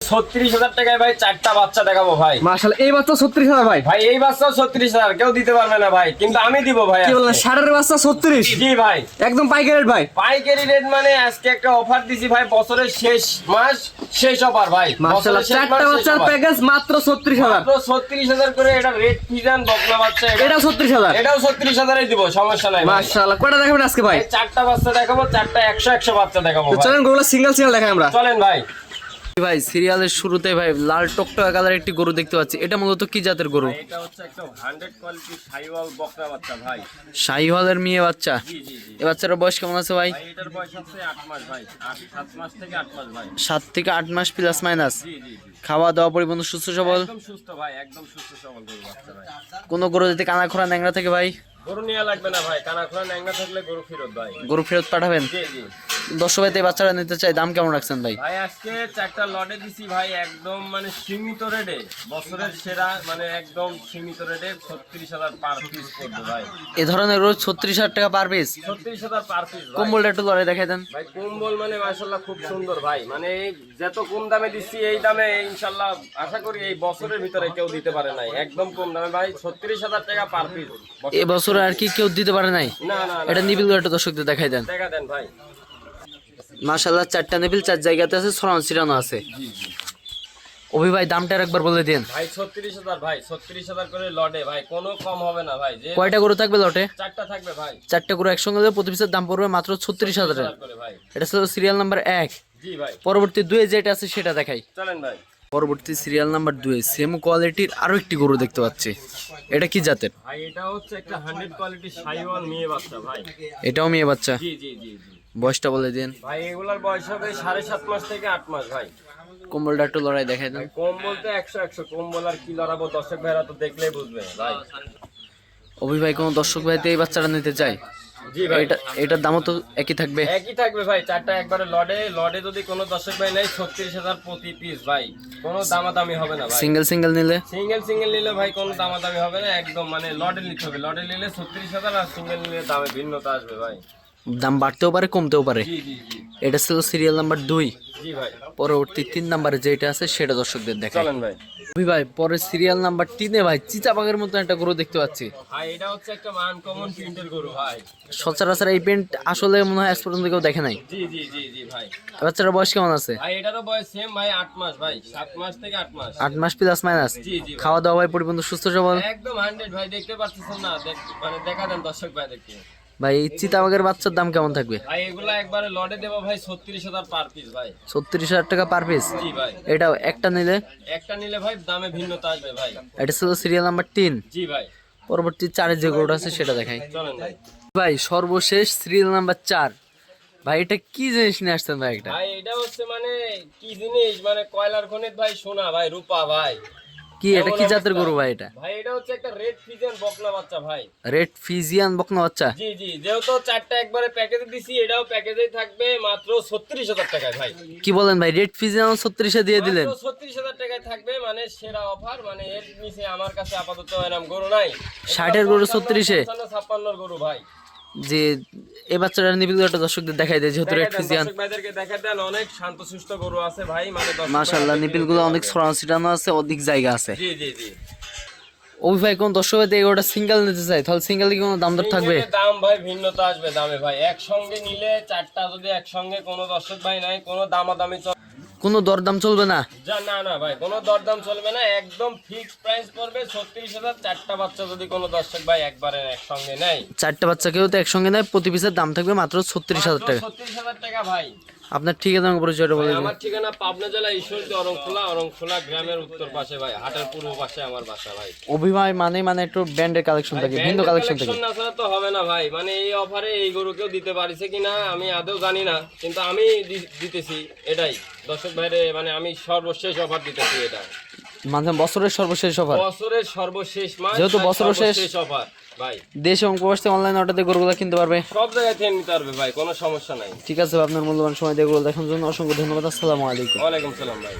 36,000 টাকায় ভাই 4টা বাচ্চা দেখাবো ভাই। মাশাআল্লাহ, এই বাচ্চা 36,000 ভাই। ভাই এই বাচ্চা 36,000 কেউ দিতে পারবে না ভাই, কিন্তু আমি দিব ভাই। কি বলেন, ষাঁড়ের বাচ্চা 36? জি ভাই, একদম পাইকারি রেট ভাই। পাইকারি রেট মানে আজকে একটা অফার দিছি ভাই, বছরের শেষ মাস শেষ অফার ভাই। মাশাআল্লাহ, 4টা বাচ্চার প্যাকেজ মাত্র 36,000। মাত্র 36,000 করে। এটা রেড ফিজান বকনা বাচ্চা, এটাও 36,000। এটাও 36,000 দিব, সমস্যা নাই। মাশাআল্লাহ, কয়টা দেখাবেন আজকে ভাই? 4টা বাচ্চা দেখাবো, 4টা 100 বাচ্চা দেখাবো তো ভাই। চলেন গরুগুলো সিঙ্গেল সিঙ্গেল দেখাই আমরা। চলেন ভাই। ভাই সিরিয়ালের শুরুতে ভাই লাল টকটকা কালার একটি গরু দেখতে পাচ্ছি, এটা মূলত কি জাতের গরু? এটা হচ্ছে একটা 100 কোয়ালিটি শাহিওয়াল বকনা বাচ্চা ভাই। শাহিওয়ালের মেয়ে বাচ্চা। জি জি জি এই বাচ্চার বয়স কেমন আছে ভাই? ভাই, এটার বয়স হচ্ছে 8 মাস ভাই, 7 মাস থেকে 8 মাস ভাই। 7 থেকে 8 মাস প্লাস মাইনাস। জি জি জি খাওয়া দাওয়া পরিবহন সুস্থ সবল? একদম সুস্থ ভাই, একদম সুস্থ সবল গরু বাচ্চা ভাই। কোনো গরু যদি কানা খোরা ন্যাংরা থেকে ভাই? গরু নিয়ে লাগবে না ভাই, কানা খোলা ন্যাংরা থাকলে গরু ফেরত ভাই। গরু ফেরত পাঠাবেন? জি জি দর্শক ভাই এই বাচ্চারা নিতে চাই, দাম কেমন রাখছেন ভাই? ভাই, আজকে 4টা লটে দিছি ভাই, একদম মানে সীমিত রেটে, বছরের সেরা মানে একদম সীমিত রেটে 36,000 পার পিস করবে ভাই। এ ধরনের রোজ 36,000 টাকা পার পিস? 36,000 পার পিস ভাই। কম্বলটা একটু লড়াই দেখাই দেন ভাই কম্বল মানে মাশাআল্লাহ খুব সুন্দর ভাই, মানে যত কম দামে দিচ্ছি এই দামে ইনশাআল্লাহ আশা করি এই বছরের ভিতরে কেউ দিতে পারে নাই, একদম কম দামে ভাই, 36,000 টাকা পার পিস। এ বছর আর কি কেউ দিতে পারে নাই? না না না, এটা নিবিল একটু দর্শকদের দেখাই দেন। দেখা দেন ভাই। মাশাআল্লাহ, 4টা নিবিল 4 জায়গাতে আছে, ছড়ানো ছিটানো আছে। অভি ভাই দামটা একবার বলে দিন ভাই 36,000 ভাই, 36,000 করে লটে ভাই, কোনো কম হবে না ভাই। যে কয়টা গরু থাকবে লটে? 4টা থাকবে ভাই। 4টা গরু একসঙ্গে দিলে প্রতি পিসের দাম পড়বে মাত্র 36,000 টাকা। করে ভাই। এটা ছিল সিরিয়াল নাম্বার 1। জি ভাই, পরবর্তী 2 যেটা আছে সেটা দেখাই। চলেন ভাই। পরবর্তী সিরিয়াল নাম্বার 2 সেম কোয়ালিটির আরো একটি গরু দেখতে পাচ্ছি, এটা কি জাতের? ভাই এটা হচ্ছে একটা 100 কোয়ালিটি শাহিওয়াল মেয়ে বাচ্চা ভাই। এটাও মেয়ে বাচ্চা। জি জি জি জি বয়সটা বলে দিন ভাই, এগুলার বয়স হবে 7.5 মাস থেকে 8 মাস ভাই। কম্বলটা একটু লড়াই দেখাই দেন। ভাই কম বলতে 100 কম্বল আর কি লড়াবো, দর্শক ভাইরা তো দেখলেই বুঝবে ভাই। অভি ভাই কোন দর্শক ভাইতে এই বাচ্চাটা নিতে চাই, জি ভাই, এটার দামও তো একই থাকবে? একই থাকবে ভাই। 4টা একবারে লডে যদি কোনো দর্শক ভাই নেয় 36,000 প্রতি পিস ভাই, কোনো দামাদামি হবে না ভাই। সিঙ্গেল সিঙ্গেল নিলে? সিঙ্গেল নিলে ভাই কোনো দামাদামি হবে না, একদম মানে লডে নিতে হবে। লডে নিলে 36,000, আর সিঙ্গেল নিলে দামে ভিন্নতা আসবে ভাই। দাম বাড়তেও পারে কমতেও পারে। জি জি জি এটা ছিল সিরিয়াল নাম্বার 2। জি ভাই, পরবর্তী 3 নাম্বারে যেটা আছে সেটা দর্শকদের দেখাই। চলেন ভাই। অভি ভাই পরের সিরিয়াল নাম্বার 3 ভাই চিতাবাঘের মতো একটা গরু দেখতে পাচ্ছি। ভাই এটা হচ্ছে একটা আনকমন প্রিন্টের গরু ভাই। সচরাচর এই পেন্ট আসলে মনে হয় আজ পর্যন্ত কেউ দেখে নাই। জি জি জি জি ভাই। বাচ্চাটার বয়স কেমন আছে? ভাই এটারও বয়স সেম ভাই, 8 মাস ভাই, 7 মাস থেকে 8 মাস। 8 মাস প্লাস মাইনাস। জি জি ভাই। খাওয়া দাওয়া ভাই পরিপূর্ণ সুস্থ সবল? একদম 100 ভাই, দেখতে পাচ্ছেন না? মানে দেখা দেন দর্শক ভাই দেখতে। ভাই এই চিতাবাঘের বাচ্চার দাম কেমন থাকবে? ভাই এগুলা একবারে লডে দেবো ভাই 36,000 পার পিস ভাই। 36,000 টাকা পার পিস? জি ভাই। এটাও একটা নিলে? একটা নিলে ভাই দামে ভিন্নতা আসবে ভাই। এটা ছিল সিরিয়াল নাম্বার 3। জি ভাই, পরবর্তী 4 যে গরুটা আছে সেটা দেখাই। চলেন ভাই। ভাই সর্বশেষ সিরিয়াল নাম্বার 4। ভাই এটা কি জিনিস নিয়ে আসছেন ভাই? এটা ভাই এটা হচ্ছে মানে কি জিনিস, মানে কয়লার খনিত ভাই সোনা ভাই, রূপা ভাই। কি এটা কি জাতের গরু ভাই? এটা ভাই এটা হচ্ছে একটা রেড ফিজিয়ান বকনা বাচ্চা ভাই। রেড ফিজিয়ান বকনা বাচ্চা? জি জি, যেহেতু 4টা একবারে প্যাকেজে দিছি, এটাও প্যাকেজেই থাকবে মাত্র 36,000 টাকায় ভাই। কি বলেন ভাই, রেড ফিজিয়ান 36 দিয়ে দিলেন? মাত্র 36,000 টাকায় থাকবে, মানে সেরা অফার। মানে এর নিচে আমার কাছে আপাতত এরকম গরু নাই। 60 গরু 36-এ? 56 গরু ভাই। যে এই বাচ্চাটা নিবিল একটা দর্শকদের দেখাই দেয়, যেহেতু রেড ফিজিয়ান। দর্শক ভাইদেরকে দেখা দেন, অনেক শান্তশিষ্ট গরু আছে ভাই, মানে দর্শক মাশাআল্লাহ ভাইরা নিপিল গুলো অনেক ছড়ানো ছিটানো আছে, অধিক জায়গা আছে। জি জি জি। ওই ভাই কোন দর্শক ভাই এগুলোটা সিঙ্গেল নিতে চাই, তাহলে সিঙ্গেল কি কোনো দাম দর থাকবে? সিঙ্গেলের দাম ভাই ভিন্নতা আসবে দামে ভাই। একসঙ্গে নিলে 4টা যদি একসঙ্গে কোনো দর্শক ভাই নাই, কোনো দামাদামি কোনো দরদাম চলবে না? না না ভাই, কোনো দরদাম চলবে না, একদম ফিক্সড প্রাইস পড়বে 36,000। 4টা বাচ্চা যদি কোনো দর্শক ভাই একবারে একসঙ্গে নেয়, 4টা বাচ্চা কেউ তো একসঙ্গে নেয়, প্রতি পিসের দাম থাকবে মাত্র 36,000 টাকা। 36,000 টাকা ভাই। আপনার ঠিকানা পরিচয়টা বলে ভাই, দিন। আমার ঠিকানা পাবনা জেলা ঈশ্বরদী অরংখোলা গ্রামের উত্তর পাশে ভাই, হাটের পূর্ব পাশে আমার বাসা ভাই। অভিমান মানে একটু ব্র্যান্ডের কালেকশন থাকে, ভিন্ন কালেকশন থাকে। কালেকশন না ছাড়া তো হবে না ভাই, মানে এই অফারে এই গরু কেউ দিতে পারিছে কিনা আমি আদৌ জানি না, কিন্তু আমি দিতেছি এটাই দর্শক ভাইরে, মানে আমি সর্বশেষ অফার দিতেছি এটা। মানে বছরের সর্বশেষ অফার? বছরের সর্বশেষ মাস, যেহেতু বছরের শেষ অফার ভাই। দেশ এবং প্রবাসী অনলাইন অর্ডারে গরুগুলো কিনতে পারবে? সব জায়গায় থেকে নিতে পারবে ভাই, কোনো সমস্যা নাই। ঠিক আছে, আপনার মূল্যবান সময় দিয়ে গরু দেখার জন্য অসংখ্য ধন্যবাদ। আসসালামু আলাইকুম। ওয়ালাইকুম সালাম ভাই।